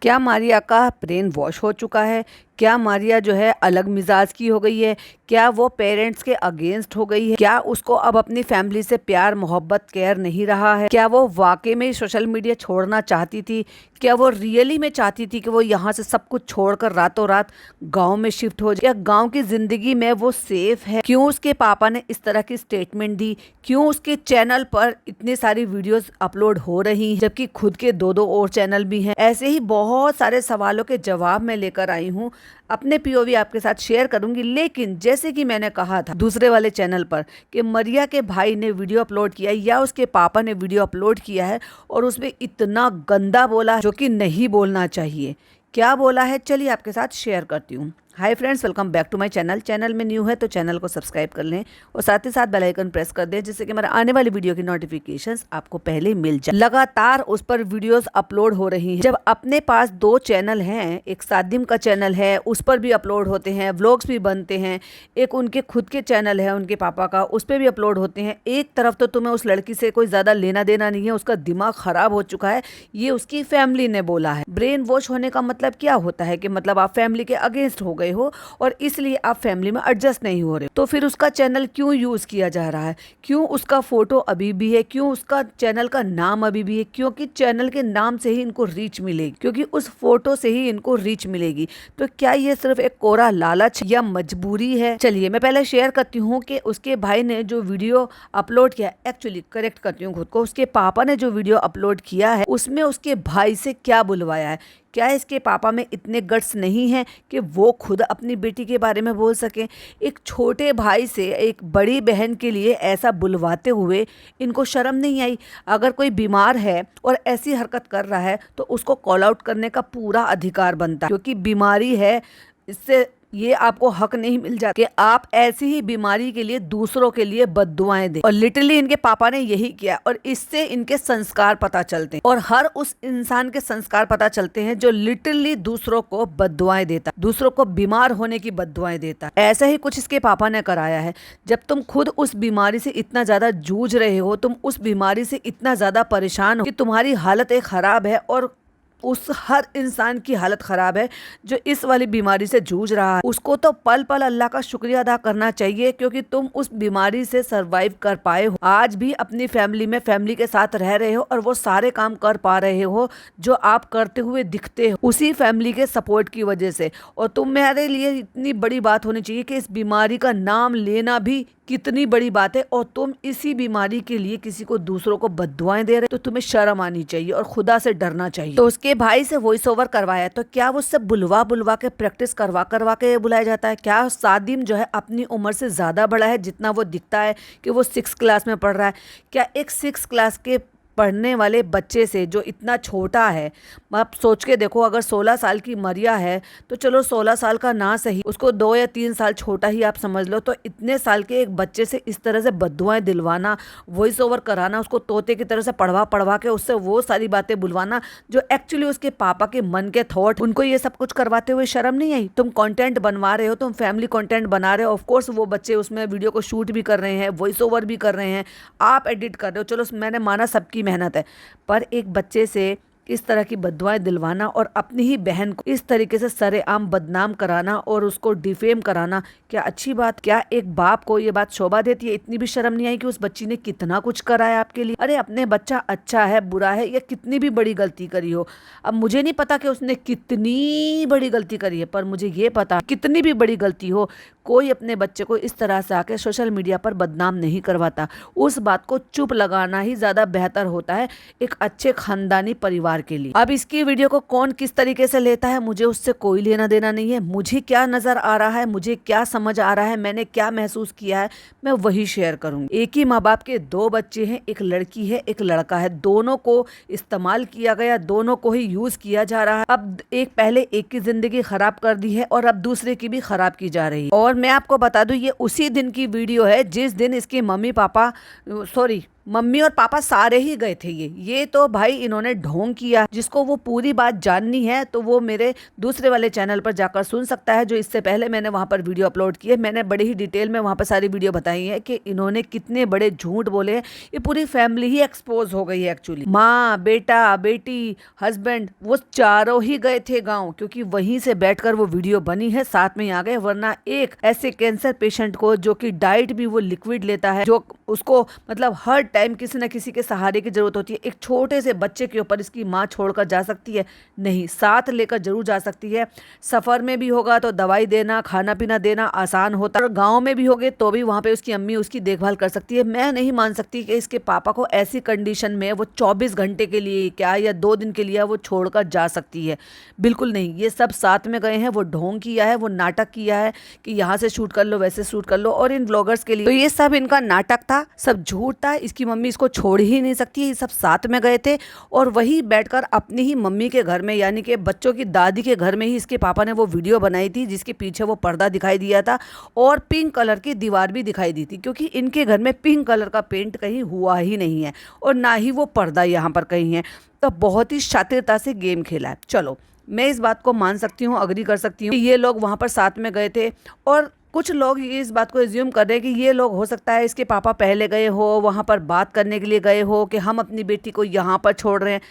क्या मारिया का brain wash हो चुका है? क्या मारिया जो है अलग मिजाज की हो गई है? क्या वो पेरेंट्स के अगेंस्ट हो गई है? क्या उसको अब अपनी फैमिली से प्यार मोहब्बत केयर नहीं रहा है? क्या वो वाकई में सोशल मीडिया छोड़ना चाहती थी? क्या वो रियली में चाहती थी कि वो यहाँ से सब कुछ छोड़कर रातों रात गांव में शिफ्ट हो जाए? क्या गांव की जिंदगी में वो सेफ है? क्यों उसके पापा ने इस तरह की स्टेटमेंट दी? क्यों उसके चैनल पर इतनी सारी वीडियोस अपलोड हो रही हैं जबकि खुद के दो दो और चैनल भी हैं? ऐसे ही बहुत सारे सवालों के जवाब मैं लेकर आई हूँ, अपने पीओवी आपके साथ शेयर करूंगी। लेकिन जैसे कि मैंने कहा था दूसरे वाले चैनल पर कि मरिया के भाई ने वीडियो अपलोड किया या उसके पापा ने वीडियो अपलोड किया है और उसमें इतना गंदा बोला जो कि नहीं बोलना चाहिए। क्या बोला है चलिए आपके साथ शेयर करती हूँ। Hi friends, welcome back to my channel में न्यू है तो चैनल को सब्सक्राइब कर लें और साथ ही साथ बेल आइकन प्रेस कर दें जिससे कि हमारे आने वाली वीडियो की नोटिफिकेशंस आपको पहले मिल जाए। लगातार उस पर वीडियोस अपलोड हो रही हैं। जब अपने पास दो चैनल हैं, एक सादिम का चैनल है उस पर भी अपलोड होते हैं, व्लॉग्स भी बनते हैं, एक उनके खुद के चैनल है उनके पापा का उस पर भी अपलोड होते हैं। एक तरफ तो तुम्हें उस लड़की से कोई ज़्यादा लेना देना नहीं है, उसका दिमाग खराब हो चुका है, ये उसकी फैमिली ने बोला है। ब्रेन वॉश होने का मतलब क्या होता है कि मतलब आप फैमिली के अगेंस्ट हो गए हो और इसलिए आप फैमिली में एडजस्ट नहीं हो रहे। तो फिर उसका चैनल क्यों यूज किया जा रहा है? क्यों उसका फोटो अभी भी है? क्यों उसका चैनल का नाम अभी भी है? क्योंकि चैनल के नाम से ही इनको रीच मिलेगी, क्योंकि उस फोटो से ही इनको रीच मिलेगी। तो क्या ये सिर्फ एक कोरा लालच या मजबूरी है? चलिए मैं पहले शेयर करती हूँ कि उसके भाई ने जो वीडियो अपलोड किया, एक्चुअली करेक्ट करती हूँ खुद को, उसके पापा ने जो वीडियो अपलोड किया है उसमें उसके भाई से क्या बुलवाया है। क्या इसके पापा में इतने गट्स नहीं हैं कि वो खुद अपनी बेटी के बारे में बोल सकें? एक छोटे भाई से एक बड़ी बहन के लिए ऐसा बुलवाते हुए इनको शर्म नहीं आई? अगर कोई बीमार है और ऐसी हरकत कर रहा है तो उसको कॉल आउट करने का पूरा अधिकार बनता है, क्योंकि बीमारी है, इससे ये आपको हक नहीं मिल जाता कि आप ऐसी ही बीमारी के लिए दूसरों के लिए बद्दुआएं दें। और लिटरली इनके पापा ने यही किया और इससे इनके संस्कार पता चलते हैं और हर उस इंसान के संस्कार पता चलते हैं जो लिटरली दूसरों को बद्दुआएं देता, दूसरों को बीमार होने की बद्दुआएं देता। ऐसा ही कुछ इसके पापा ने कराया है। जब तुम खुद उस बीमारी से इतना ज्यादा जूझ रहे हो, तुम उस बीमारी से इतना ज्यादा परेशान हो कि तुम्हारी हालत एक खराब है और उस हर इंसान की हालत खराब है जो इस वाली बीमारी से जूझ रहा है, उसको तो पल पल अल्लाह का शुक्रिया अदा करना चाहिए क्योंकि तुम उस बीमारी से सरवाइव कर पाए हो। आज भी अपनी फैमिली में फैमिली के साथ रह रहे हो और वो सारे काम कर पा रहे हो जो आप करते हुए दिखते हो उसी फैमिली के सपोर्ट की वजह से। और तुम्हारे लिए इतनी बड़ी बात होनी चाहिए कि इस बीमारी का नाम लेना भी कितनी बड़ी बात है और तुम इसी बीमारी के लिए किसी को दूसरों को बद्दुआएं दे रहे, तो तुम्हें शर्म आनी चाहिए और खुदा से डरना चाहिए। तो उसके भाई से वॉइस ओवर करवाया, तो क्या वो सब बुलवा बुलवा के प्रैक्टिस करवा करवा के बुलाया जाता है? क्या सादिम जो है अपनी उम्र से ज्यादा बड़ा है जितना वो दिखता है कि वो 6 क्लास में पढ़ रहा है? क्या एक 6 क्लास के पढ़ने वाले बच्चे से जो इतना छोटा है, आप सोच के देखो, अगर 16 साल की मरिया है तो चलो 16 साल का ना सही, उसको 2 या 3 साल छोटा ही आप समझ लो, तो इतने साल के एक बच्चे से इस तरह से बद्दुआएं दिलवाना, वॉइस ओवर कराना, उसको तोते की तरह से पढ़वा पढ़वा के उससे वो सारी बातें बुलवाना जो एक्चुअली उसके पापा के मन के थॉट, उनको ये सब कुछ करवाते हुए शर्म नहीं आई? तुम कंटेंट बनवा रहे हो, तुम फैमिली कंटेंट बना रहे हो, ऑफकोर्स वो बच्चे उसमें वीडियो को शूट भी कर रहे हैं, वॉइस ओवर भी कर रहे हैं, आप एडिट कर रहे हो, चलो मैंने माना सबकी मेहनत है, पर एक बच्चे से इस तरह की बद्दुआएं दिलवाना और अपनी ही बहन को इस तरीके से सरेआम बदनाम कराना और उसको डिफेम कराना, क्या अच्छी बात? क्या एक बाप को ये बात शोभा देती है? इतनी भी शर्म नहीं आई कि उस बच्ची ने कितना कुछ करा है आपके लिए? अरे अपने बच्चा अच्छा है बुरा है या कितनी भी बड़ी गलती करी हो, अब मुझे नहीं पता कि उसने कितनी बड़ी गलती करी है, पर मुझे ये पता कितनी भी बड़ी गलती हो, कोई अपने बच्चे को इस तरह से आके सोशल मीडिया पर बदनाम नहीं करवाता। उस बात को चुप लगाना ही ज्यादा बेहतर होता है एक अच्छे खानदानी परिवार के लिए। अब इसकी वीडियो को कौन किस तरीके से लेता है मुझे उससे कोई लेना देना नहीं है। मुझे क्या नजर आ रहा है, मुझे क्या समझ आ रहा है, मैंने क्या महसूस किया है, मैं वही शेयर करूंगी। एक ही माँ बाप के 2 बच्चे हैं, एक लड़की है एक लड़का है, दोनों को इस्तेमाल किया गया, दोनों को ही यूज किया जा रहा है। अब एक पहले एक की जिंदगी खराब कर दी है और अब दूसरे की भी खराब की जा रही है। और मैं आपको बता दूं ये उसी दिन की वीडियो है जिस दिन इसके मम्मी पापा, सॉरी मम्मी और पापा सारे ही गए थे। ये तो भाई इन्होंने ढोंग किया। जिसको वो पूरी बात जाननी है तो वो मेरे दूसरे वाले चैनल पर जाकर सुन सकता है, जो इससे पहले मैंने वहां पर वीडियो अपलोड की है। मैंने बड़ी ही डिटेल में वहां पर सारी वीडियो बताई है कि इन्होंने कितने बड़े झूठ बोले हैं। ये पूरी फैमिली ही एक्सपोज हो गई है एक्चुअली। माँ, बेटा, बेटी, हस्बैंड, वो चारों ही गए थे गाँव, क्योंकि वहीं से बैठकर वो वीडियो बनी है, साथ में आ गए। वरना एक ऐसे कैंसर पेशेंट को, जो कि डाइट भी वो लिक्विड लेता है, जो उसको मतलब हर टाइम किसी न किसी के सहारे की जरूरत होती है, एक छोटे से बच्चे के ऊपर इसकी माँ छोड़कर जा सकती है? नहीं, साथ लेकर जरूर जा सकती है। सफर में भी होगा तो दवाई देना, खाना पीना देना आसान होता है, और गाँव में भी होगे तो भी वहाँ पे उसकी अम्मी उसकी देखभाल कर सकती है। मैं नहीं मान सकती कि इसके पापा को ऐसी कंडीशन में वो 24 घंटे के लिए क्या या 2 दिन के लिए वो छोड़कर जा सकती है। बिल्कुल नहीं। ये सब साथ में गए हैं, वो ढोंग किया है, वो नाटक किया है कि यहाँ से शूट कर लो, वैसे शूट कर लो। और इन ब्लॉगर्स के लिए तो ये सब इनका नाटक था, सब झूठ था। इसकी मम्मी इसको छोड़ ही नहीं सकती। ये सब साथ में गए थे और वही बैठकर अपनी ही मम्मी के घर में, यानी कि बच्चों की दादी के घर में ही इसके पापा ने वो वीडियो बनाई थी, जिसके पीछे वो पर्दा दिखाई दिया था और पिंक कलर की दीवार भी दिखाई दी थी, क्योंकि इनके घर में पिंक कलर का पेंट कहीं हुआ ही नहीं है और ना ही वो पर्दा यहाँ पर कहीं है। तो बहुत ही शातिरता से गेम खेला है। चलो, मैं इस बात को मान सकती हूँ, अग्री कर सकती हूँ कि ये लोग वहाँ पर साथ में गए थे। और कुछ लोग ये इस बात को एज्यूम कर रहे हैं कि ये लोग हो सकता है इसके पापा पहले गए हो, वहाँ पर बात करने के लिए गए हो कि हम अपनी बेटी को यहाँ पर छोड़ रहे हैं।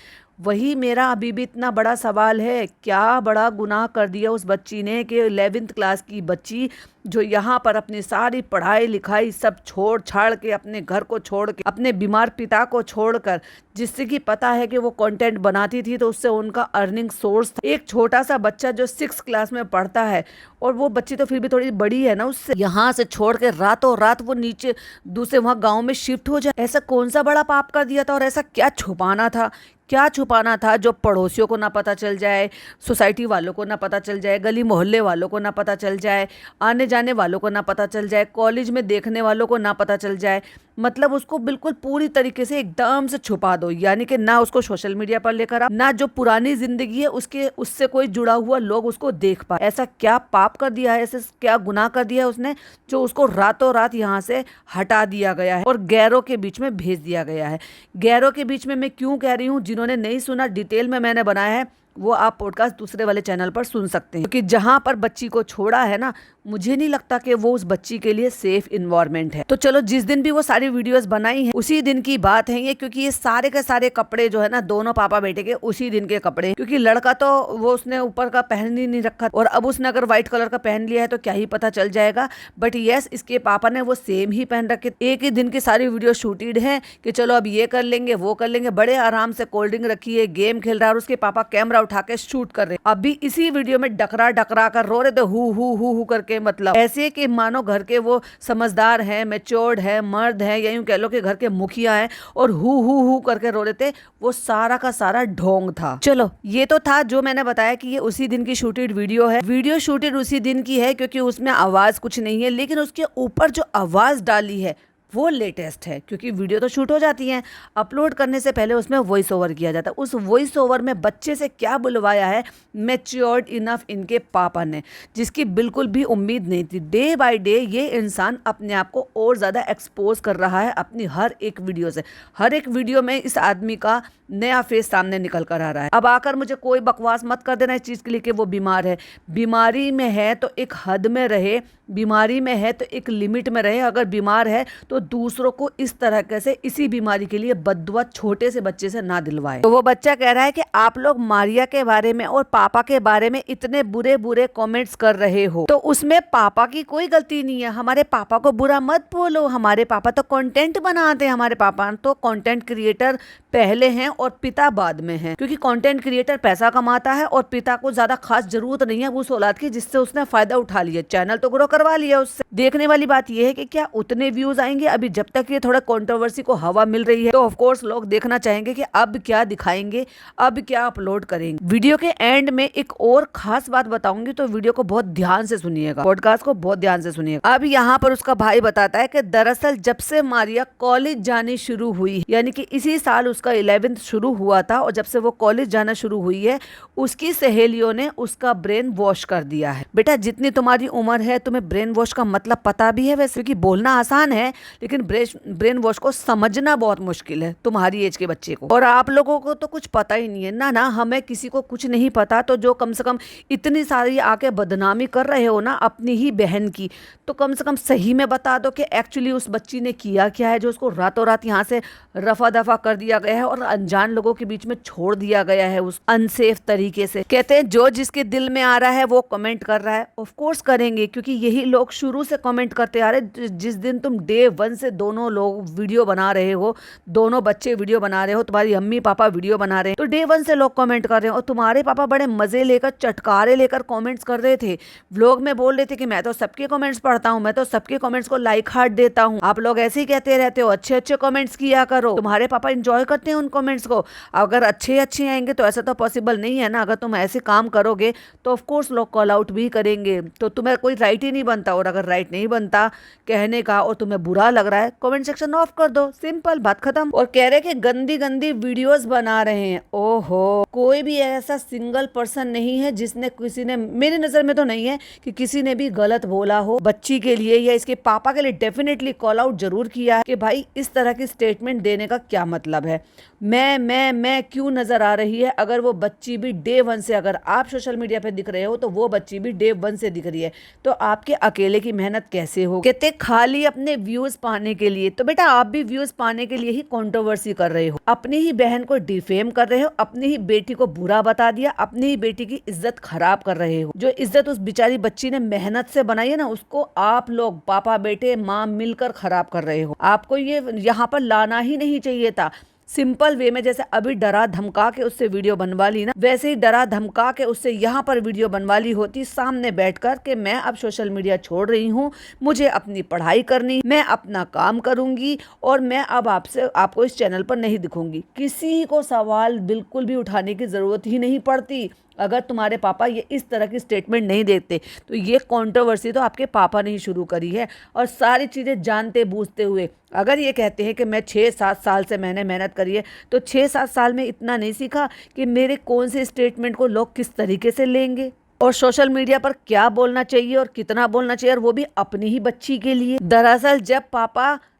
वही मेरा अभी भी इतना बड़ा सवाल है, क्या बड़ा गुनाह कर दिया उस बच्ची ने कि 11th क्लास की बच्ची जो यहाँ पर अपनी सारी पढ़ाई लिखाई सब छोड़ छाड़ के, अपने घर को छोड़ के, अपने बीमार पिता को छोड़कर, जिससे कि पता है कि वो कंटेंट बनाती थी तो उससे उनका अर्निंग सोर्स था। एक छोटा सा बच्चा जो 6th क्लास में पढ़ता है, और वो बच्ची तो फिर भी थोड़ी बड़ी है ना उससे, यहाँ से छोड़ के रातों रात वो नीचे दूसरे वहाँ गाँव में शिफ्ट हो जाए। ऐसा कौन सा बड़ा पाप कर दिया था और ऐसा क्या छुपाना था? क्या छुपाना था जो पड़ोसियों को ना पता चल जाए, सोसाइटी वालों को ना पता चल जाए, गली मोहल्ले वालों को ना पता चल जाए, आने जाने वालों को ना पता चल जाए, कॉलेज में देखने वालों को ना पता चल जाए? मतलब उसको बिल्कुल पूरी तरीके से एकदम से छुपा दो, यानी कि ना उसको सोशल मीडिया पर लेकर आओ, ना जो पुरानी जिंदगी है उससे कोई जुड़ा हुआ लोग उसको देख पाए। ऐसा क्या पाप कर दिया है, ऐसे क्या गुनाह कर दिया है उसने, जो उसको रातों रात यहाँ से हटा दिया गया है और गैरों के बीच में भेज दिया गया है। गैरों के बीच में मैं क्यों कह रही हूँ, जिन्होंने नहीं सुना, डिटेल में मैंने बनाया है, वो आप पॉडकास्ट दूसरे वाले चैनल पर सुन सकते हैं। क्योंकि जहां पर बच्ची को छोड़ा है ना, मुझे नहीं लगता कि वो उस बच्ची के लिए सेफ इन्वायरमेंट है। तो चलो, जिस दिन भी वो सारी वीडियोस बनाई हैं उसी दिन की बात है ये, क्योंकि ये सारे के सारे कपड़े जो है ना, दोनों पापा बेटे के उसी दिन के कपड़े, क्योंकि लड़का तो वो उसने ऊपर का पहन ही नहीं रखा, और अब उसने अगर व्हाइट कलर का पहन लिया है तो क्या ही पता चल जाएगा। बट यस, इसके पापा ने वो सेम ही पहन रखे। एक ही दिन की सारी वीडियो शूटेड है कि चलो अब ये कर लेंगे, वो कर लेंगे। बड़े आराम से कोल्ड ड्रिंक रखी है, गेम खेल रहा है और उसके पापा कैमरा उठा के शूट कर रहे हैं। अभी इसी वीडियो में डकरा डकरा कर रो रहे थे, हु करके, मतलब ऐसे कि मानो घर के वो समझदार हैं, मैच्योर्ड है, मर्द है, या यूं कह लो कि घर के मुखिया हैं, और हु करके रो रहे थे। वो सारा का सारा ढोंग था। चलो, ये तो था जो मैंने बताया कि ये उसी दिन की शूटेड वीडियो है। वीडियो शूटेड उसी दिन की है क्योंकि उसमें आवाज कुछ नहीं है, लेकिन उसके ऊपर जो आवाज डाली है वो लेटेस्ट है, क्योंकि वीडियो तो शूट हो जाती है, अपलोड करने से पहले उसमें वॉइस ओवर किया जाता है। उस वॉइस ओवर में बच्चे से क्या बुलवाया है मैच्योर्ड इनफ इनके पापा ने, जिसकी बिल्कुल भी उम्मीद नहीं थी। डे बाय डे ये इंसान अपने आप को और ज़्यादा एक्सपोज कर रहा है अपनी हर एक वीडियो से। हर एक वीडियो में इस आदमी का नया फेस सामने निकल कर आ रहा है। अब आकर मुझे कोई बकवास मत कर देना इस चीज़ के लिए कि वो बीमार है। बीमारी में है तो एक हद में रहे, बीमारी में है तो एक लिमिट में रहे। अगर बीमार है तो दूसरों को इस तरह से इसी बीमारी के लिए बद्दुआ छोटे से बच्चे से ना दिलवाए। तो वो बच्चा कह रहा है कि आप लोग मारिया के बारे में और पापा के बारे में इतने बुरे बुरे कमेंट्स कर रहे हो, तो उसमें पापा की कोई गलती नहीं है। हमारे पापा को बुरा मत बोलो, हमारे पापा तो कंटेंट बनाते हैं, हमारे पापा तो कंटेंट क्रिएटर पहले हैं और पिता बाद में हैं, क्योंकि कंटेंट क्रिएटर पैसा कमाता है और पिता को ज्यादा खास जरूरत नहीं है उस औलाद की जिससे उसने फायदा उठा लिया, चैनल तो ग्रो करवा लिया उससे। देखने वाली बात यह है कि क्या उतने व्यूज आएंगे। अभी जब तक ये थोड़ा कंट्रोवर्सी को हवा मिल रही है तो ऑफ कोर्स लोग देखना चाहेंगे कि अब क्या दिखाएंगे, अब क्या अपलोड करेंगे। वीडियो के एंड में एक और खास बात बताऊंगी, तो वीडियो को बहुत ध्यान से सुनिएगा, पॉडकास्ट को बहुत ध्यान से सुनिएगा। अब यहाँ पर उसका भाई बताता है कि दरअसल जब से मारिया कॉलेज जानी शुरू हुई, यानी कि इसी साल उसका 11th शुरू हुआ था, और जब से वो कॉलेज जाना शुरू हुई है उसकी सहेलियों ने उसका ब्रेन वॉश कर दिया है। बेटा, जितनी तुम्हारी उम्र है तुम्हें ब्रेन वॉश का मतलब मतलब पता भी है वैसे, क्योंकि बोलना आसान है लेकिन ब्रेन वॉश को समझना बहुत मुश्किल है तुम्हारी एज के बच्चे को। और आप लोगों को तो कुछ पता ही नहीं है ना, हमें किसी को कुछ नहीं पता, तो जो कम से कम इतनी सारी आके बदनामी कर रहे हो ना अपनी ही बहन की, तो कम से कम सही में बता दो कि एक्चुअली उस बच्ची ने किया क्या है जो उसको रातों रात यहाँ से रफा दफा कर दिया गया है और अनजान लोगों के बीच में छोड़ दिया गया है उस अनसेफ तरीके से। कहते हैं जो जिसके दिल में आ रहा है वो कमेंट कर रहा है। ऑफ कोर्स करेंगे, क्योंकि यही लोग शुरू से कमेंट करते आ रहे। जिस दिन तुम डे 1 से दोनों लोग वीडियो बना रहे हो, दोनों बच्चे वीडियो बना रहे हो, तुम्हारी अम्मी पापा वीडियो बना रहे हैं, तो डे 1 से लोग कमेंट कर रहे हैं। और तुम्हारे पापा बड़े मजे लेकर चटकारे लेकर कमेंट्स कर रहे थे, व्लॉग में बोल रहे थे कि मैं तो सबके कमेंट्स पढ़ता हूँ, मैं तो सबके कमेंट्स को लाइक हार्ट देता हूँ। आप लोग ऐसे ही कहते रहते हो अच्छे अच्छे कमेंट्स किया करो, तुम्हारे पापा एंजॉय करते हैं उन कमेंट्स को। अगर अच्छे अच्छे आएंगे तो ऐसा तो पॉसिबल नहीं है ना, अगर तुम ऐसे काम करोगे तो ऑफ कोर्स लोग कॉल आउट भी करेंगे, तो तुम्हें कोई राइट ही नहीं बनता। और अगर राइट नहीं बनता कहने का और तुम्हें बुरा लग रहा है, कमेंट सेक्शन ऑफ कर दो, सिंपल बात खत्म। और कह रहे कि गंदी गंदी वीडियोस बना रहे हैं। ओहो, कोई भी ऐसा सिंगल पर्सन नहीं है जिसने, किसी ने, मेरी नजर में तो नहीं है कि किसी ने भी गलत बोला हो बच्ची के लिए या इसके पापा के लिए। डेफिनेटली कॉल आउट जरूर किया है कि भाई इस तरह की स्टेटमेंट देने का क्या मतलब है, मैं क्यों नजर आ रही है। अगर वो बच्ची भी डे 1 से, अगर आप सोशल मीडिया पे दिख रहे हो तो वो बच्ची भी डे 1 से दिख रही है, तो आपके अकेले की मेहनत कैसे हो। कहते खाली अपने व्यूज पाने के लिए, तो बेटा आप भी व्यूज पाने के लिए ही कंट्रोवर्सी कर रहे हो, अपनी ही बहन को डिफेम कर रहे हो, अपनी ही बेटी को बुरा बता दिया, अपनी ही बेटी की इज्जत खराब कर रहे हो। जो इज्जत उस बेचारी बच्ची ने मेहनत से बनाई है ना, उसको आप लोग पापा बेटे माँ मिलकर खराब कर रहे हो। आपको ये यहाँ पर लाना ही नहीं चाहिए था। सिंपल वे में, जैसे अभी डरा धमका के उससे वीडियो बनवा ली ना, वैसे ही डरा धमका के उससे यहाँ पर वीडियो बनवा ली होती सामने बैठकर कि मैं अब सोशल मीडिया छोड़ रही हूँ, मुझे अपनी पढ़ाई करनी, मैं अपना काम करूंगी और मैं अब आपको इस चैनल पर नहीं दिखूंगी। किसी को सवाल बिल्कुल भी उठाने की जरूरत ही नहीं पड़ती। अगर तुम्हारे पापा ये इस तरह की स्टेटमेंट नहीं देते तो ये कंट्रोवर्सी तो आपके पापा ने ही शुरू करी है, और सारी चीज़ें जानते बूझते हुए। अगर ये कहते हैं कि मैं 6-7 साल से मैंने मेहनत करी है, तो 6-7 साल में इतना नहीं सीखा कि मेरे कौन से स्टेटमेंट को लोग किस तरीके से लेंगे और सोशल मीडिया पर क्या बोलना चाहिए और कितना बोलना चाहिए, और वो भी अपनी ही बच्ची के लिए। दरअसल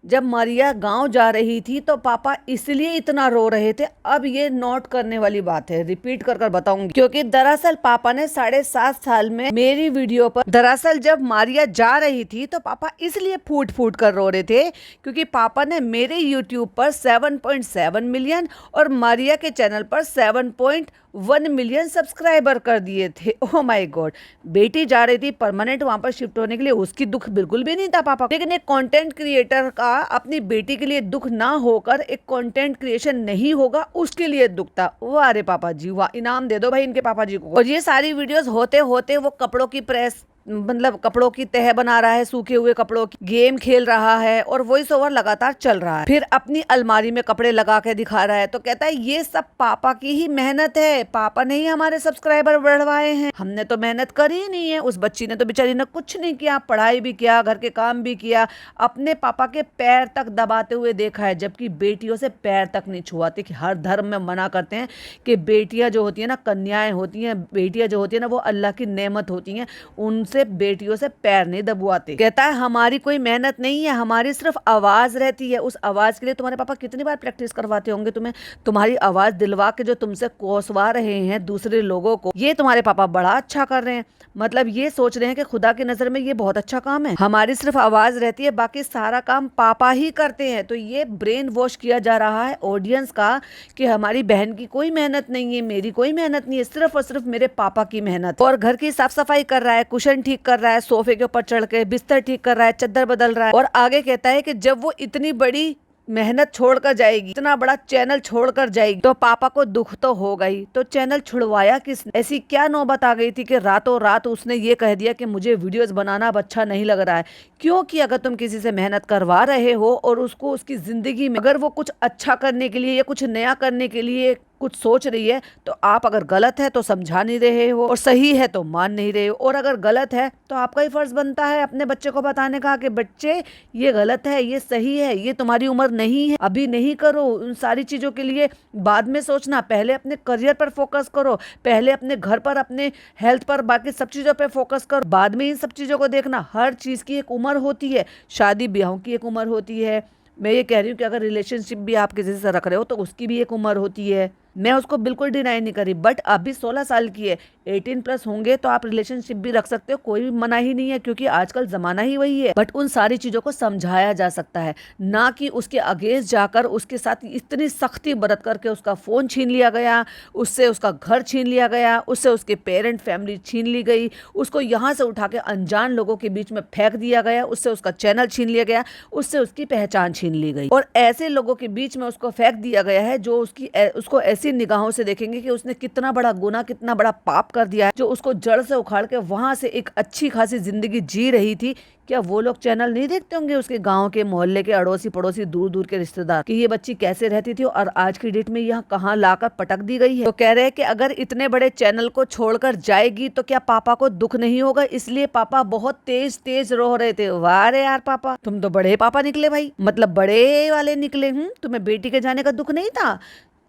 जब मारिया गांव जा रही थी तो पापा इसलिए इतना रो रहे थे। अब ये नोट करने वाली बात है, रिपीट कर बताऊंगी, क्योंकि दरअसल पापा ने 7.5 साल में मेरी वीडियो पर, दरअसल जब मारिया जा रही थी तो पापा इसलिए फूट फूट कर रो रहे थे क्योंकि पापा ने मेरे यूट्यूब पर 7.7 मिलियन और मारिया के चैनल पर 7.1 मिलियन सब्सक्राइबर कर दिए थे। ओह माय गॉड, बेटी जा रही थी परमानेंट वहां पर शिफ्ट होने के लिए, उसकी दुख बिल्कुल भी नहीं था पापा। लेकिन एक कंटेंट क्रिएटर का अपनी बेटी के लिए दुख ना होकर एक कंटेंट क्रिएशन नहीं होगा उसके लिए दुख था। वाह रे पापा जी वाह, इनाम दे दो भाई इनके पापा जी को। और ये सारी वीडियोस होते होते वो कपड़ों की प्रेस, मतलब कपड़ों की तह बना रहा है, सूखे हुए कपड़ों की, गेम खेल रहा है और वॉइस ओवर लगातार चल रहा है, फिर अपनी अलमारी में कपड़े लगा के दिखा रहा है। तो कहता है ये सब पापा की ही मेहनत है, पापा ने ही हमारे सब्सक्राइबर बढ़वाए हैं, हमने तो मेहनत करी ही नहीं है। उस बच्ची ने तो बेचारी ने कुछ नहीं किया, पढ़ाई भी किया, घर के काम भी किया, अपने पापा के पैर तक दबाते हुए देखा है, जबकि बेटियों से पैर तक नहीं छुआते। कि हर धर्म में मना करते हैं कि बेटियां जो होती है ना, कन्याएं होती हैं, बेटियां जो होती है ना वो अल्लाह की नेमत होती हैं, उनसे बेटियों से पैर नहीं दबवाते। कहता है हमारी कोई मेहनत नहीं है, हमारी सिर्फ आवाज रहती है। उस आवाज के लिए तुम्हारे पापा कितनी बार प्रैक्टिस करवाते होंगे तुम्हें, तुम्हारी आवाज दिलवा के जो तुमसे कोसवा रहे हैं दूसरे लोगों को, ये तुम्हारे पापा बड़ा अच्छा कर रहे हैं। मतलब ये सोच रहे हैं कि खुदा की नजर में ये बहुत अच्छा काम है, हमारी सिर्फ आवाज रहती है, बाकी सारा काम पापा ही करते हैं। तो ये ब्रेन वॉश किया जा रहा है ऑडियंस का कि हमारी बहन की कोई मेहनत नहीं है, मेरी कोई मेहनत नहीं है, सिर्फ और सिर्फ मेरे पापा की मेहनत। और घर की साफ सफाई कर रहा है, कुशन ठीक कर रहा है, सोफे के ऊपर चढ़ के बिस्तर ठीक कर रहा है, चद्दर बदल रहा है। और आगे कहता है कि जब वो इतनी बड़ी मेहनत छोड़कर जाएगी, इतना बड़ा चैनल छोड़कर जाएगी, तो पापा को दुख तो होगा ही। तो चैनल छुड़वाया किसने? ऐसी क्या नौबत आ गई थी कि रातों रात उसने ये कह दिया कि मुझे वीडियोस बनाना अब अच्छा नहीं लग रहा है? क्योंकि अगर तुम किसी से मेहनत करवा रहे हो और उसको उसकी जिंदगी में अगर वो कुछ अच्छा करने के लिए या कुछ नया करने के लिए कुछ सोच रही है तो आप अगर गलत है तो समझा नहीं रहे हो और सही है तो मान नहीं रहे हो, और अगर गलत है तो आपका ही फर्ज बनता है अपने बच्चे को बताने का कि बच्चे ये गलत है, ये सही है, ये तुम्हारी उम्र नहीं है, अभी नहीं करो उन सारी चीज़ों के लिए, बाद में सोचना, पहले अपने करियर पर फोकस करो, पहले अपने घर पर, अपने हेल्थ पर, बाकी सब चीज़ों पर फोकस करो, बाद में इन सब चीज़ों को देखना। हर चीज़ की एक उम्र होती है, शादी ब्याहों की एक उम्र होती है। मैं ये कह रही हूँ कि अगर रिलेशनशिप भी आप किसी से रख रहे हो तो उसकी भी एक उम्र होती है, मैं उसको बिल्कुल डिनाई नहीं करी, बट अभी 16 साल की है, 18+ होंगे तो आप रिलेशनशिप भी रख सकते हो, कोई मना ही नहीं है, क्योंकि आजकल ज़माना ही वही है। बट उन सारी चीज़ों को समझाया जा सकता है, ना कि उसके अगेंस्ट जाकर उसके साथ इतनी सख्ती बरत करके उसका फ़ोन छीन लिया गया, उससे उसका घर छीन लिया गया, उससे उसके पेरेंट फैमिली छीन ली गई, उसको यहाँ से उठा के अनजान लोगों के बीच में फेंक दिया गया, उससे उसका चैनल छीन लिया गया, उससे उसकी पहचान छीन ली गई, और ऐसे लोगों के बीच में उसको फेंक दिया गया है जो उसको ऐसी निगाहों से देखेंगे कि उसने कितना बड़ा गुनाह, कितना बड़ा पाप कर दिया है, जो उसको जड़ से उखाड़ के वहां से एक अच्छी खासी जिंदगी जी रही थी। क्या वो लोग चैनल नहीं देखते होंगे, उसके गांव के, मोहल्ले के, अड़ोसी पड़ोसी, दूर दूर के रिश्तेदार, कि ये बच्ची कैसे रहती थी और आज की डेट में यहाँ कहाँ लाकर पटक दी गई है। तो कह रहे हैं कि अगर इतने बड़े चैनल को छोड़कर जाएगी तो क्या पापा को दुख नहीं होगा, इसलिए पापा बहुत तेज तेज रो रहे थे। वाह रे यार पापा, तुम तो बड़े पापा निकले भाई, मतलब बड़े वाले निकले। तुम्हें बेटी के जाने का दुख नहीं था।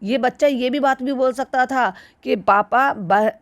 ये बच्चा ये भी बात भी बोल सकता था कि पापा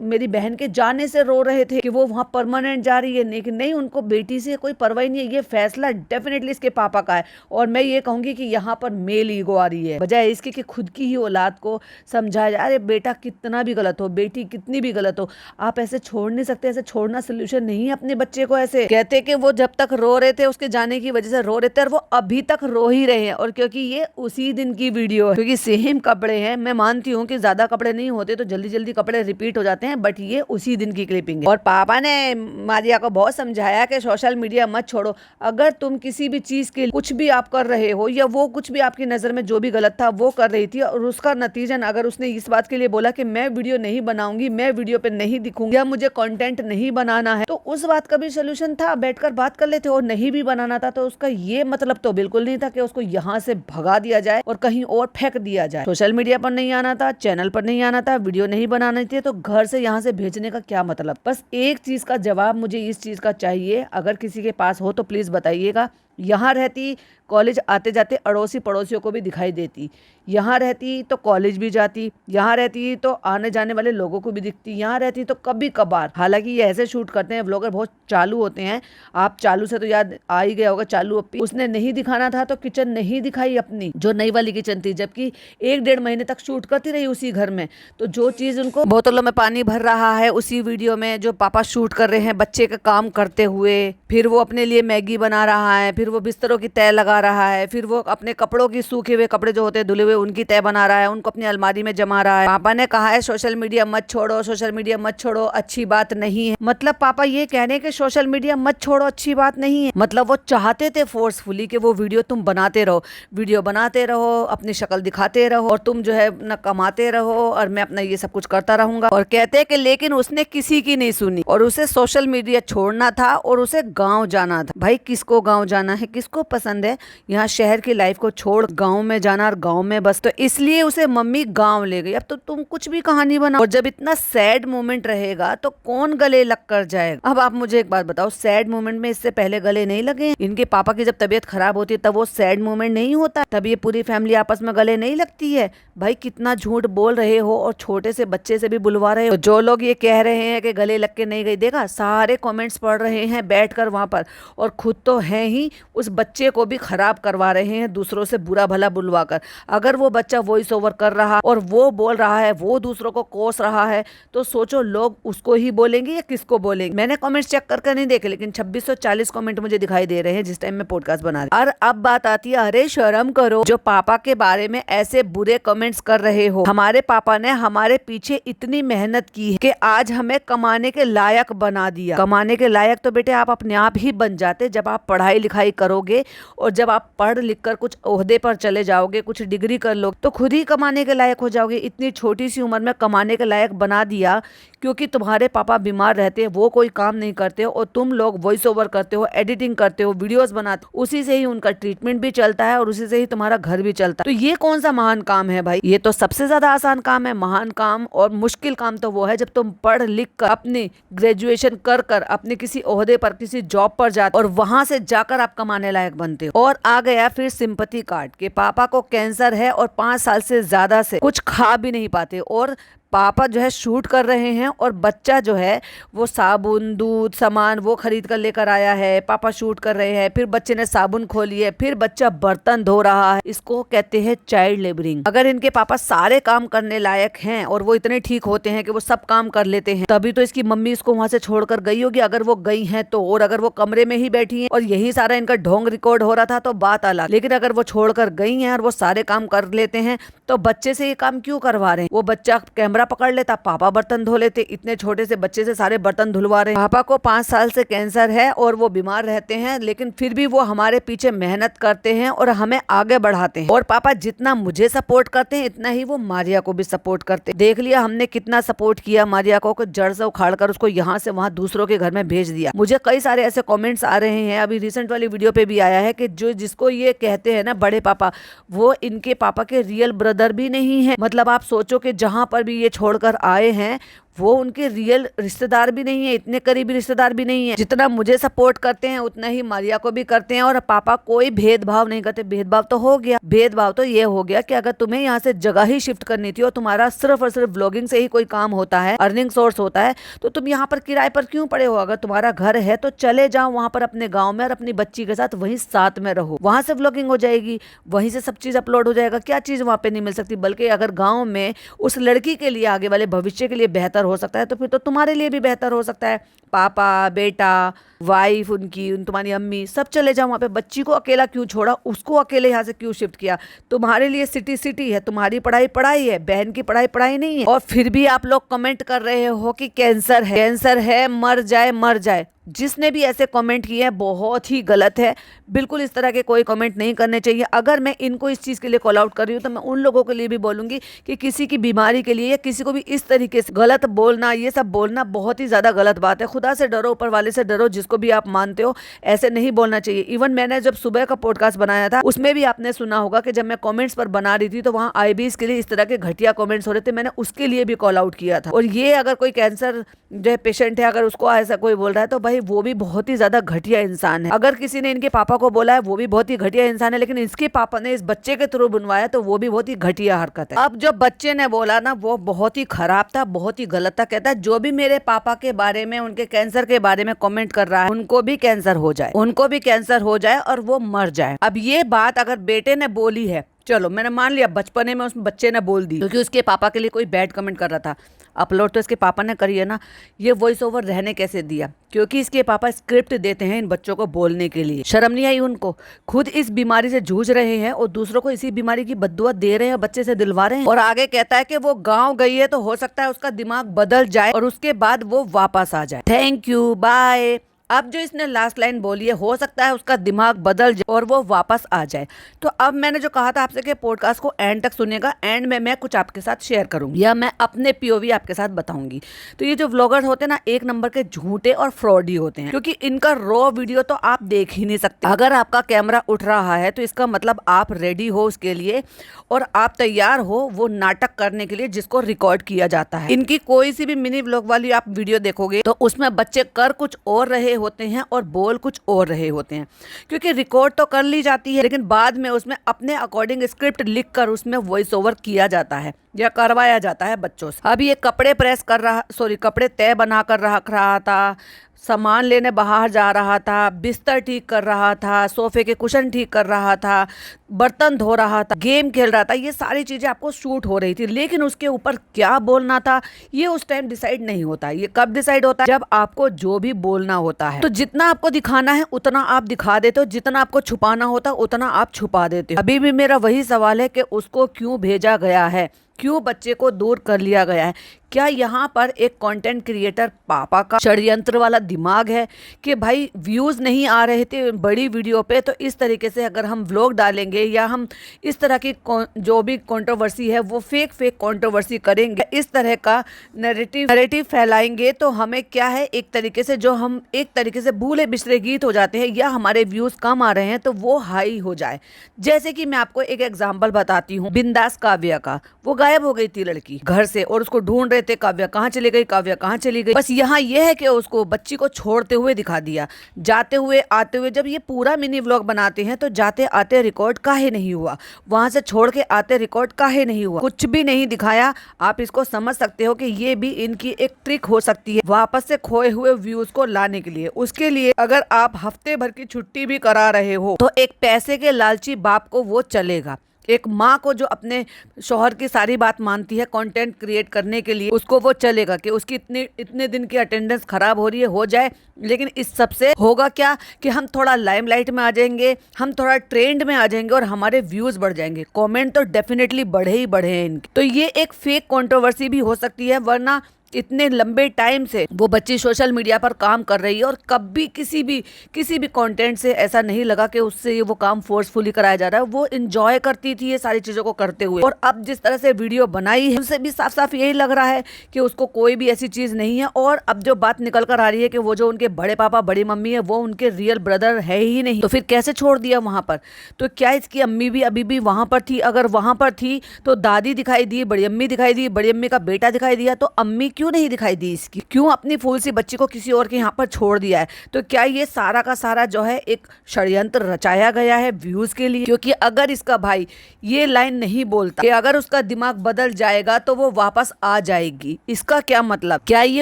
मेरी बहन के जाने से रो रहे थे कि वो वहाँ परमानेंट जा रही है, लेकिन नहीं, उनको बेटी से कोई परवाह नहीं है। ये फैसला डेफिनेटली इसके पापा का है, और मैं ये कहूँगी कि यहाँ पर मेल ईगो आ रही है, बजाय इसके कि खुद की ही औलाद को समझाया जाए। अरे बेटा कितना भी गलत हो, बेटी कितनी भी गलत हो, आप ऐसे छोड़ नहीं सकते, ऐसे छोड़ना सोल्यूशन नहीं है अपने बच्चे को। ऐसे कहते कि वो जब तक रो रहे थे उसके जाने की वजह से रो रहे थे, और वो अभी तक रो ही रहे हैं, और क्योंकि ये उसी दिन की वीडियो है, क्योंकि सेम कपड़े हैं। मैं मानती हूँ कि ज्यादा कपड़े नहीं होते तो जल्दी जल्दी कपड़े रिपीट हो जाते हैं, बट ये उसी दिन की क्लिपिंग है। और पापा ने मारिया को बहुत समझाया कि सोशल मीडिया मत छोड़ो, अगर तुम किसी भी चीज के कुछ भी आप कर रहे हो, या वो कुछ भी आपकी नजर में जो भी गलत था वो कर रही थी, और उसका नतीजन अगर उसने इस बात के लिए बोला कि मैं वीडियो नहीं बनाऊंगी, मैं वीडियो पे नहीं दिखूंगी, या मुझे कंटेंट नहीं बनाना है, तो उस बात का भी सोल्यूशन था, बैठकर बात कर लेते। और नहीं भी बनाना था तो उसका ये मतलब तो बिल्कुल नहीं था कि उसको यहाँ से भगा दिया जाए और कहीं और फेंक दिया जाए। सोशल मीडिया पर नहीं आना था, चैनल पर नहीं आना था, वीडियो नहीं बनानी थी, तो घर से यहाँ से भेजने का क्या मतलब। बस एक चीज का जवाब मुझे इस चीज का चाहिए, अगर किसी के पास हो तो प्लीज बताइएगा। यहाँ रहती, कॉलेज आते जाते अड़ोसी पड़ोसियों को भी दिखाई देती, यहाँ रहती तो कॉलेज भी जाती, यहाँ रहती तो आने जाने वाले लोगों को भी दिखती, यहाँ रहती तो कभी कभार, हालांकि ये ऐसे शूट करते हैं, व्लॉगर बहुत चालू होते हैं। आप चालू से तो याद आ ही गया होगा, चालू अपी उसने नहीं दिखाना था तो किचन नहीं दिखाई अपनी, जो नई वाली किचन थी, जबकि 1-1.5 महीने तक शूट करती रही उसी घर में। तो जो चीज उनको बोतलों में पानी भर रहा है उसी वीडियो में जो पापा शूट कर रहे हैं बच्चे का काम करते हुए, फिर वो अपने लिए मैगी बना रहा है, फिर वो बिस्तरों की तय लगा रहा है, फिर वो अपने कपड़ों की, सूखे हुए कपड़े जो होते हैं धुले हुए, उनकी तय बना रहा है, उनको अपनी अलमारी में जमा रहा है। पापा ने कहा है सोशल मीडिया मत छोड़ो, सोशल मीडिया मत छोड़ो, अच्छी बात नहीं है। मतलब पापा ये कह रहे हैं कि सोशल मीडिया मत छोड़ो, अच्छी बात नहीं है। मतलब वो चाहते थे फोर्सफुली कि वो वीडियो तुम बनाते रहो, वीडियो बनाते रहो, अपनी शक्ल दिखाते रहो, और तुम जो है ना कमाते रहो, और मैं अपना ये सब कुछ करता रहूंगा। और कहते हैं कि लेकिन उसने किसी की नहीं सुनी, और उसे सोशल मीडिया छोड़ना था, और उसे गाँव जाना था। भाई किसको गाँव जाना है, किसको पसंद है यहाँ शहर की लाइफ को छोड़ गाँव में जाना और गाँव में बस, तो इसलिए उसे मम्मी गाँव ले गई। अब तो तुम कुछ भी कहानी बनाओ, और जब इतना सैड मोमेंट रहेगा तो कौन गले लग कर जाएगा। अब आप मुझे एक बात बताओ, सैड मोमेंट में इससे पहले गले नहीं लगे? इनके पापा की जब तबीयत खराब होती है तब वो सैड मोमेंट नहीं होता, तब ये पूरी फैमिली आपस में गले नहीं लगती है? भाई कितना झूठ बोल रहे हो, और छोटे से बच्चे से भी बुलवा रहे हो। जो लोग ये कह रहे हैं कि गले लग के नहीं गई, देखा सारे कमेंट्स पढ़ रहे हैं बैठकर वहां पर, और खुद तो है ही उस बच्चे को भी खराब करवा रहे हैं दूसरों से बुरा भला बुलवा कर। अगर वो बच्चा वॉइस ओवर कर रहा और वो बोल रहा है, वो दूसरों को कोस रहा है, तो सोचो लोग उसको ही बोलेंगे या किसको बोलेंगे। मैंने कमेंट्स चेक करके नहीं देखे, लेकिन 2640 कमेंट मुझे दिखाई दे रहे हैं जिस टाइम में पॉडकास्ट बना रही। और अब बात आती है, अरे शर्म करो जो पापा के बारे में ऐसे बुरे कमेंट्स कर रहे हो। हमारे पापा ने हमारे पीछे इतनी मेहनत की है कि आज हमें कमाने के लायक बना दिया। कमाने के लायक तो बेटे आप अपने आप ही बन जाते जब आप पढ़ाई लिखाई करोगे और जब आप पढ़ लिख कर कुछ ओहदे पर चले जाओगे, कुछ डिग्री कर लो, तो खुद ही कमाने के लायक हो जाओगे। इतनी छोटी सी उम्र में कमाने के लायक बना दिया क्योंकि तुम्हारे पापा बीमार रहते हैं, वो कोई काम नहीं करते हो और तुम लोग वॉइस ओवर करते हो, एडिटिंग करते हो, वीडियोस बनाते हो, उसी से ही उनका ट्रीटमेंट भी चलता है और उसी से ही तुम्हारा घर भी चलता है। तो ये कौन सा महान काम है भाई? ये तो सबसे ज्यादा आसान काम है। महान काम और मुश्किल काम तो वो है जब तुम पढ़ लिख कर अपनी ग्रेजुएशन कर कर अपने किसी ओहदे पर, किसी जॉब पर जाते और वहां से जाकर आप कमाने लायक बनते हो। और आ गया फिर सिंपैथी कार्ड के पापा को कैंसर है और 5 साल से ज्यादा से कुछ खा भी नहीं पाते और पापा जो है शूट कर रहे हैं और बच्चा जो है वो साबुन, दूध, सामान वो खरीद कर लेकर आया है, पापा शूट कर रहे हैं, फिर बच्चे ने साबुन खोली है, फिर बच्चा बर्तन धो रहा है। इसको कहते हैं चाइल्ड लेबरिंग। अगर इनके पापा सारे काम करने लायक हैं और वो इतने ठीक होते हैं कि वो सब काम कर लेते हैं, तभी तो इसकी मम्मी इसको वहां से छोड़कर गई होगी, अगर वो गई है तो। और अगर वो कमरे में ही बैठी है और यही सारा इनका ढोंग रिकॉर्ड हो रहा था तो बात अलग, लेकिन अगर वो छोड़कर गई है और वो सारे काम कर लेते हैं तो बच्चे से ये काम क्यों करवा रहे हैं? वो बच्चा कैमरा पकड़ लेता, पापा बर्तन धो लेते। इतने छोटे से बच्चे से सारे बर्तन धुलवा रहे हैं। पापा को 5 साल से कैंसर है और वो बीमार रहते हैं, लेकिन फिर भी वो हमारे पीछे मेहनत करते हैं और हमें आगे बढ़ाते हैं। और पापा जितना मुझे सपोर्ट करते हैं इतना ही वो मारिया को भी सपोर्ट करते हैं। देख लिया हमने कितना सपोर्ट किया मारिया को, जड़ से उखाड़ कर उसको यहाँ से वहां दूसरों के घर में भेज दिया। मुझे कई सारे ऐसे कॉमेंट्स आ रहे हैं, अभी रिसेंट वाली वीडियो पे भी आया है कि जो जिसको ये कहते हैं ना बड़े पापा, वो इनके पापा के रियल ब्रदर भी नहीं है। मतलब आप सोचो कि जहां पर भी ये छोड़कर आए हैं वो उनके रियल रिश्तेदार भी नहीं है, इतने करीबी रिश्तेदार भी नहीं है। जितना मुझे सपोर्ट करते हैं उतना ही मारिया को भी करते हैं और पापा कोई भेदभाव नहीं करते। भेदभाव तो हो गया, भेदभाव तो ये हो गया कि अगर तुम्हें यहाँ से जगह ही शिफ्ट करनी थी और तुम्हारा सिर्फ और सिर्फ व्लॉगिंग से ही कोई काम होता है, अर्निंग सोर्स होता है, तो तुम यहाँ पर किराए पर क्यों पड़े हो? अगर तुम्हारा घर है तो चले जाओ वहां पर अपने गाँव में और अपनी बच्ची के साथ वहीं साथ में रहो। वहां से व्लॉगिंग हो जाएगी, वहीं से सब चीज अपलोड हो जाएगा। क्या चीज वहां पे नहीं मिल सकती? बल्कि अगर गाँव में उस लड़की के लिए आगे वाले भविष्य के लिए बेहतर हो सकता है तो फिर तो तुम्हारे लिए भी बेहतर हो सकता है। पापा, बेटा, वाइफ उनकी, तुम्हारी अम्मी, सब चले जाओ वहाँ पे। बच्ची को अकेला क्यों छोड़ा? उसको अकेले यहाँ से क्यों शिफ्ट किया? तुम्हारे लिए सिटी सिटी है, तुम्हारी पढ़ाई पढ़ाई है, बहन की पढ़ाई पढ़ाई नहीं है। और फिर भी आप लोग कमेंट कर रहे हो कि कैंसर है, कैंसर है, मर जाए मर जाए। जिसने भी ऐसे कमेंट किए हैं बहुत ही गलत है। बिल्कुल इस तरह के कोई कमेंट नहीं करने चाहिए। अगर मैं इनको इस चीज़ के लिए कॉल आउट कर रही हूँ तो मैं उन लोगों के लिए भी बोलूँगी कि किसी की बीमारी के लिए या किसी को भी इस तरीके से गलत बोलना, ये सब बोलना बहुत ही ज़्यादा गलत बात है। खुदा से डरो, ऊपर वाले से डरो, जिसको भी आप मानते हो, ऐसे नहीं बोलना चाहिए। इवन मैंने जब सुबह का पॉडकास्ट बनाया था उसमें भी आपने सुना होगा कि जब मैं कॉमेंट्स पर बना रही थी तो वहाँ आईबीज के लिए इस तरह के घटिया कॉमेंट्स हो रहे थे, मैंने उसके लिए भी कॉल आउट किया था। और ये अगर कोई कैंसर जो है पेशेंट है, अगर उसको ऐसा कोई बोल रहा है तो भाई वो भी बहुत ही ज्यादा घटिया इंसान है। अगर किसी ने इनके पापा को बोला है वो भी बहुत ही घटिया इंसान है, लेकिन इसके पापा ने इस बच्चे के थ्रू बनवाया तो वो भी बहुत ही घटिया हरकत है। अब जो बच्चे ने बोला ना वो बहुत ही खराब था, बहुत ही गलत था। कहता है जो भी मेरे पापा के बारे में, उनके कैंसर के बारे में कमेंट कर रहा है उनको भी कैंसर हो जाए, उनको भी कैंसर हो जाए और वो मर जाए। अब ये बात अगर बेटे ने बोली है, चलो मैंने मान लिया बचपने में उस बच्चे ने बोल दी क्योंकि उसके पापा के लिए कोई बैड कमेंट कर रहा था। अपलोड तो इसके पापा ने करी है ना। ये वॉइस ओवर रहने कैसे दिया? क्योंकि इसके पापा स्क्रिप्ट देते हैं इन बच्चों को बोलने के लिए। शर्म नहीं आई उनको? खुद इस बीमारी से जूझ रहे हैं और दूसरों को इसी बीमारी की बद्दुआ दे रहे हैं, बच्चे से दिलवा रहे हैं। और आगे कहता है कि वो गाँव गई है तो हो सकता है उसका दिमाग बदल जाए और उसके बाद वो वापस आ जाए। Thank you, bye. अब जो इसने लास्ट लाइन बोली है, हो सकता है उसका दिमाग बदल जाए और वो वापस आ जाए। तो अब मैंने जो कहा था आपसे कि पॉडकास्ट को एंड तक सुनिएगा, एंड में मैं कुछ आपके साथ शेयर करूंगी या मैं अपने पीओवी आपके साथ बताऊंगी। तो ये जो व्लॉगर्स होते हैं ना, एक नंबर के झूठे और फ्रॉडी होते हैं, क्योंकि इनका रॉ वीडियो तो आप देख ही नहीं सकते। अगर आपका कैमरा उठ रहा है तो इसका मतलब आप रेडी हो उसके लिए और आप तैयार हो वो नाटक करने के लिए जिसको रिकॉर्ड किया जाता है। इनकी कोई सी भी मिनी व्लॉग वाली आप वीडियो देखोगे तो उसमें बच्चे कर कुछ और रहे होते हैं और बोल कुछ और रहे होते हैं, क्योंकि रिकॉर्ड तो कर ली जाती है लेकिन बाद में उसमें अपने अकॉर्डिंग स्क्रिप्ट लिखकर उसमें वॉइस ओवर किया जाता है या करवाया जाता है बच्चों से। अब ये कपड़े प्रेस कर रहा, कपड़े तय बना कर रख रहा था, सामान लेने बाहर जा रहा था, बिस्तर ठीक कर रहा था, सोफे के कुशन ठीक कर रहा था, बर्तन धो रहा था, गेम खेल रहा था। ये सारी चीजें आपको शूट हो रही थी, लेकिन उसके ऊपर क्या बोलना था ये उस टाइम डिसाइड नहीं होता। ये कब डिसाइड होता है? जब आपको जो भी बोलना होता है। तो जितना आपको दिखाना है उतना आप दिखा देते हो, जितना आपको छुपाना होता है उतना आप छुपा देते हो। अभी भी मेरा वही सवाल है कि उसको क्यों भेजा गया है, क्यों बच्चे को दूर कर लिया गया है, क्या यहाँ पर एक कंटेंट क्रिएटर पापा का षड्यंत्र वाला दिमाग है कि भाई व्यूज नहीं आ रहे थे बड़ी वीडियो पे, तो इस तरीके से अगर हम व्लॉग डालेंगे या हम इस तरह की जो भी कंट्रोवर्सी है वो फेक कंट्रोवर्सी करेंगे, इस तरह का नैरेटिव फैलाएंगे, तो हमें क्या है, एक तरीके से जो हम एक तरीके से भूले बिसरे गीत हो जाते हैं या हमारे व्यूज कम आ रहे हैं तो वो हाई हो जाए। जैसे कि मैं आपको एक एग्जांपल बताती हूँ, बिंदास काव्या का। वो गायब हो गई थी लड़की घर से और उसको ढूंढ रहे थे, काव्या कहाँ चली गई, काव्या कहाँ चली गई। बस यहाँ यह है कि उसको बच्ची को छोड़ते हुए दिखा दिया, जाते हुए आते हुए। जब ये पूरा मिनी व्लॉग बनाते हैं तो जाते आते रिकॉर्ड काहे नहीं हुआ, वहां से छोड़ के आते रिकॉर्ड काहे नहीं हुआ, कुछ भी नहीं दिखाया। आप इसको समझ सकते हो कि ये भी इनकी एक ट्रिक हो सकती है वापस से खोए हुए व्यूज को लाने के लिए। उसके लिए अगर आप हफ्ते भर की छुट्टी भी करा रहे हो तो एक पैसे के लालची बाप को वो चलेगा। एक माँ को जो अपने शौहर की सारी बात मानती है कंटेंट क्रिएट करने के लिए, उसको वो चलेगा कि उसकी इतने दिन की अटेंडेंस खराब हो रही है, हो जाए। लेकिन इस सब से होगा क्या कि हम थोड़ा लाइमलाइट में आ जाएंगे, हम थोड़ा ट्रेंड में आ जाएंगे और हमारे व्यूज बढ़ जाएंगे, कमेंट तो डेफिनेटली बढ़े ही बढ़े हैं इनके। तो ये एक फेक कंट्रोवर्सी भी हो सकती है, वरना इतने लंबे टाइम से वो बच्ची सोशल मीडिया पर काम कर रही है और कभी किसी भी कंटेंट से ऐसा नहीं लगा कि उससे वो काम फोर्सफुली कराया जा रहा है। वो एंजॉय करती थी ये सारी चीजों को करते हुए, और अब जिस तरह से वीडियो बनाई है उससे भी साफ साफ यही लग रहा है कि उसको कोई भी ऐसी चीज नहीं है। और अब जो बात निकल कर आ रही है कि वो जो उनके बड़े पापा बड़ी मम्मी है वो उनके रियल ब्रदर है ही नहीं, तो फिर कैसे छोड़ दिया वहां पर? तो क्या इसकी अम्मी भी अभी भी वहां पर थी? अगर वहां पर थी तो दादी दिखाई दी, बड़ी अम्मी दिखाई दी, बड़ी अम्मी का बेटा दिखाई दिया, तो अम्मी क्यों नहीं दिखाई दी इसकी? क्यों अपनी फूल सी बच्ची को किसी और के यहाँ पर छोड़ दिया है? तो क्या ये सारा का सारा जो है एक षड्यंत्र रचाया गया है व्यूज के लिए? क्योंकि अगर इसका भाई ये लाइन नहीं बोलता कि अगर उसका दिमाग बदल जाएगा तो वो वापस आ जाएगी, इसका क्या मतलब? क्या ये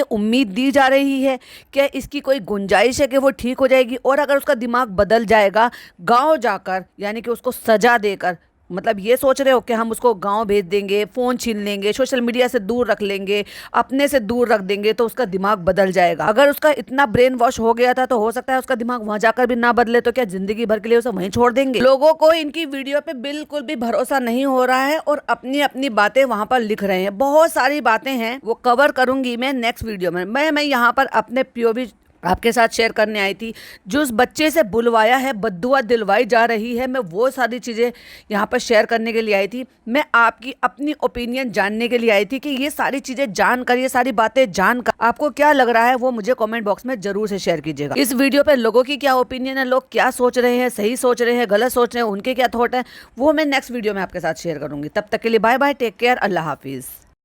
उम्मीद दी जा रही है? क्या इसकी कोई गुंजाइश है कि वो ठीक हो जाएगी? और अगर उसका दिमाग बदल जाएगा गाँव जाकर, यानी कि उसको सजा देकर, मतलब ये सोच रहे हो कि हम उसको गांव भेज देंगे, फोन छीन लेंगे, सोशल मीडिया से दूर रख लेंगे, अपने से दूर रख देंगे तो उसका दिमाग बदल जाएगा? अगर उसका इतना ब्रेन वॉश हो गया था तो हो सकता है उसका दिमाग वहां जाकर भी ना बदले, तो क्या जिंदगी भर के लिए उसे वहीं छोड़ देंगे? लोगों को इनकी वीडियो पे बिल्कुल भी भरोसा नहीं हो रहा है और अपनी अपनी बातें वहां पर लिख रहे हैं। बहुत सारी बातें हैं, वो कवर करूंगी मैं नेक्स्ट वीडियो में। मैं यहाँ पर अपने POV आपके साथ शेयर करने आई थी। जो उस बच्चे से बुलवाया है, बद्दुआ दिलवाई जा रही है, मैं वो सारी चीज़ें यहाँ पर शेयर करने के लिए आई थी। मैं आपकी अपनी ओपिनियन जानने के लिए आई थी कि ये सारी चीज़ें जानकर, ये सारी बातें जानकर आपको क्या लग रहा है, वो मुझे कमेंट बॉक्स में जरूर से शेयर कीजिएगा। इस वीडियो पे लोगों की क्या ओपिनियन है, लोग क्या सोच रहे हैं, सही सोच रहे हैं, गलत सोच रहे हैं, उनके क्या थॉट है, वो मैं नेक्स्ट वीडियो में आपके साथ शेयर करूंगी। तब तक के लिए बाय बाय, टेक केयर, अल्लाह हाफिज़।